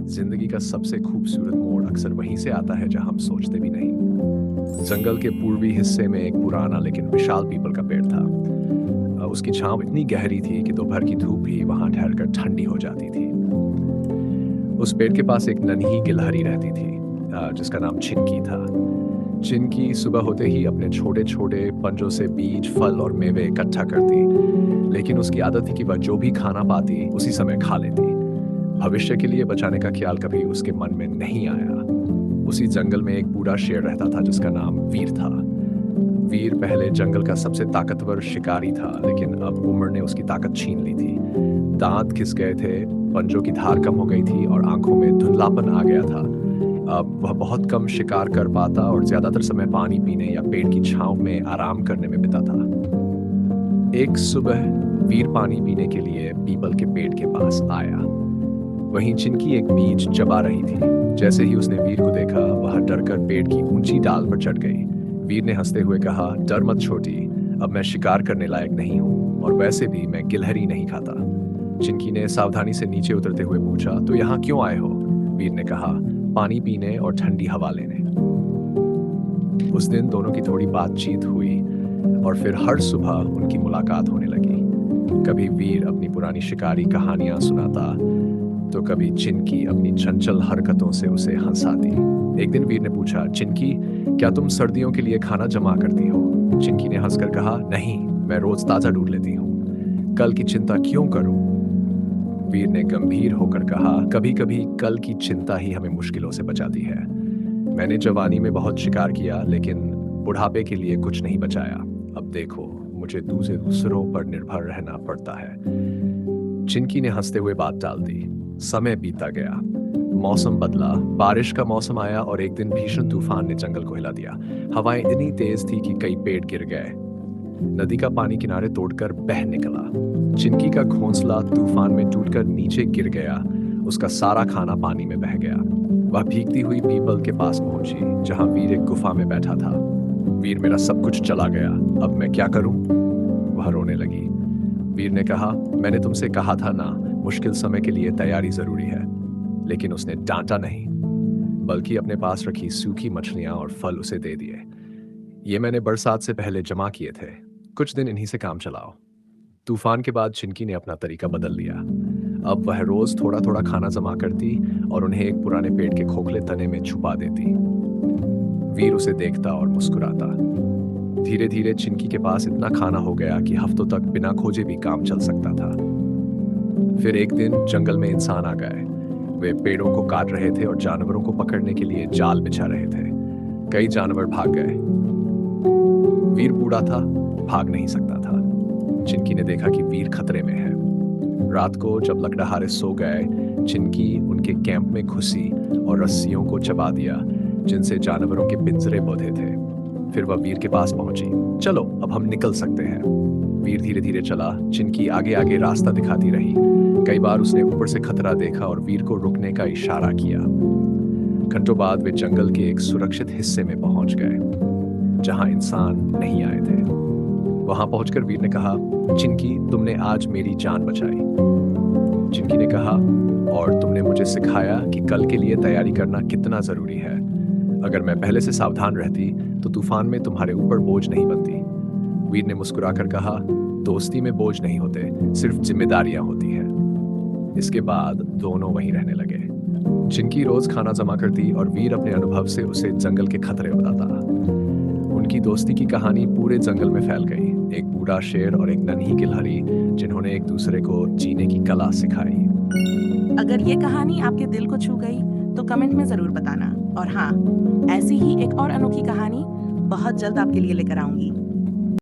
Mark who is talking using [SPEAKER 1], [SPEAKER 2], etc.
[SPEAKER 1] जिंदगी का सबसे खूबसूरत मोड़ अक्सर वहीं से आता है जहां हम सोचते भी नहीं। जंगल के पूर्वी हिस्से में एक पुराना लेकिन विशाल पीपल का पेड़ था। उसकी छांव इतनी गहरी थी कि दोपहर की धूप भी वहां ठहरकर ठंडी हो जाती थी। उस पेड़ के पास एक नन्ही गिलहरी रहती थी, जिसका नाम चिंकी था। चिंकी सुबह होते ही अपने छोटे छोटे पंजों से बीज, फल और मेवे इकट्ठा करती, लेकिन उसकी आदत थी कि वह जो भी खाना पाती उसी समय खा लेती। भविष्य के लिए बचाने का ख्याल कभी उसके मन में नहीं आया। उसी जंगल में एक बूढ़ा शेर रहता था जिसका नाम वीर था। वीर पहले जंगल का सबसे ताकतवर शिकारी था, लेकिन अब उम्र ने उसकी ताकत छीन ली थी। दांत खिस गए थे, पंजों की धार कम हो गई थी और आंखों में धुंधलापन आ गया था। अब वह बहुत कम शिकार कर पाता और ज्यादातर समय पानी पीने या पेड़ की छांव में आराम करने में बिताता। एक सुबह वीर पानी पीने के लिए पीपल के पेड़ के पास आया। वहीं चिंकी एक बीज चबा रही थी। जैसे ही उसने वीर को देखा, वह डरकर पेड़ की ऊंची डाल पर चढ़ गई। वीर ने हंसते हुए कहा, डर मत छोटी, अब मैं शिकार करने लायक नहीं हूँ और वैसे भी मैं गिलहरी नहीं खाता। चिंकी ने सावधानी से नीचे उतरते हुए पूछा, तो यहाँ क्यों आए हो? वीर ने कहा, पानी पीने और ठंडी हवा लेने। उस दिन दोनों की थोड़ी बातचीत हुई और फिर हर सुबह उनकी मुलाकात होने लगी। कभी वीर अपनी पुरानी शिकारी कहानियां सुनाता, तो कभी चिंकी अपनी चंचल हरकतों से उसे हंसाती। एक दिन वीर ने पूछा, चिंकी, क्या तुम सर्दियों के लिए खाना जमा करती हो? चिंकी ने हंसकर कहा, नहीं, मैं रोज ताजा ढूंढ लेती हूँ। कल की चिंता क्यों करूं? वीर ने गंभीर होकर कहा, कभी कभी कल की चिंता ही हमें मुश्किलों से बचाती है। मैंने जवानी में बहुत शिकार किया, लेकिन बुढ़ापे के लिए कुछ नहीं बचाया। अब देखो, मुझे दूसरों पर निर्भर रहना पड़ता है। चिंकी ने हंसते हुए बात टाल दी। समय बीतता गया, मौसम बदला, बारिश का मौसम आया और एक दिन भीषण तूफान ने जंगल को हिला दिया। हवाएं इतनी तेज थी कि कई पेड़ गिर गए। नदी का पानी किनारे तोड़कर बह निकला। चिंकी का घोंसला तूफान में टूटकर नीचे गिर गया। उसका सारा खाना पानी में बह गया। वह भीगती हुई पीपल के पास पहुंची, जहां वीर एक गुफा में बैठा था। वीर, मेरा सब कुछ चला गया, अब मैं क्या करूं? वह रोने लगी। वीर ने कहा, मैंने तुमसे कहा था ना, मुश्किल समय के लिए तैयारी जरूरी है। लेकिन उसने डांटा नहीं, बल्कि अपने पास रखी सूखी मछलियां और फल उसे दे दिए। ये मैंने बरसात से पहले जमा किए थे, कुछ दिन इन्हीं से काम चलाओ। तूफान के बाद चिंकी ने अपना तरीका बदल लिया। अब वह रोज थोड़ा थोड़ा खाना जमा करती और उन्हें एक पुराने पेड़ के खोखले तने में छुपा देती। वीर उसे देखता और मुस्कुराता। धीरे धीरे चिंकी के पास इतना खाना हो गया कि हफ्तों तक बिना खोजे भी काम चल सकता था। फिर एक दिन जंगल में इंसान आ गए। वे पेड़ों को काट रहे थे और जानवरों को पकड़ने के लिए जाल बिछा रहे थे। कई जानवर भाग गए। वीर बूढ़ा था, भाग नहीं सकता था। चिंकी ने देखा कि वीर खतरे में है। रात को जब लकड़हारे सो गए, चिंकी उनके कैंप में घुसी और रस्सियों को चबा दिया, जिनसे जानवरों के पिंजरे बंधे थे। फिर वह वीर के पास पहुंची। चलो, अब हम निकल सकते हैं। वीर धीरे धीरे चला। चिंकी आगे आगे रास्ता दिखाती रही। कई बार उसने ऊपर से खतरा देखा और वीर को रुकने का इशारा किया। घंटों बाद वे जंगल के एक सुरक्षित हिस्से में पहुंच गए, जहां इंसान नहीं आए थे। वहां पहुंचकर वीर ने कहा, चिंकी, तुमने आज मेरी जान बचाई। चिंकी ने कहा, और तुमने मुझे सिखाया कि कल के लिए तैयारी करना कितना जरूरी है। अगर मैं पहले से सावधान रहती तो तूफान में तुम्हारे ऊपर बोझ नहीं बनती। वीर ने मुस्कुराकर कहा, दोस्ती में बोझ नहीं होते, सिर्फ जिम्मेदारियां होती हैं। इसके बाद दोनों वहीं रहने लगे। चिंकी रोज खाना जमा करती और वीर अपने अनुभव से उसे जंगल के खतरे बताता। उनकी दोस्ती की कहानी पूरे जंगल में फैल गई। एक बूढ़ा शेर और एक नन्ही गिलहरी, जिन्होंने एक दूसरे को जीने की कला सिखाई।
[SPEAKER 2] अगर ये कहानी आपके दिल को छू गई तो कमेंट में जरूर बताना। और हाँ, ऐसी ही एक और अनोखी कहानी बहुत जल्द आपके लिए लेकर आऊंगी।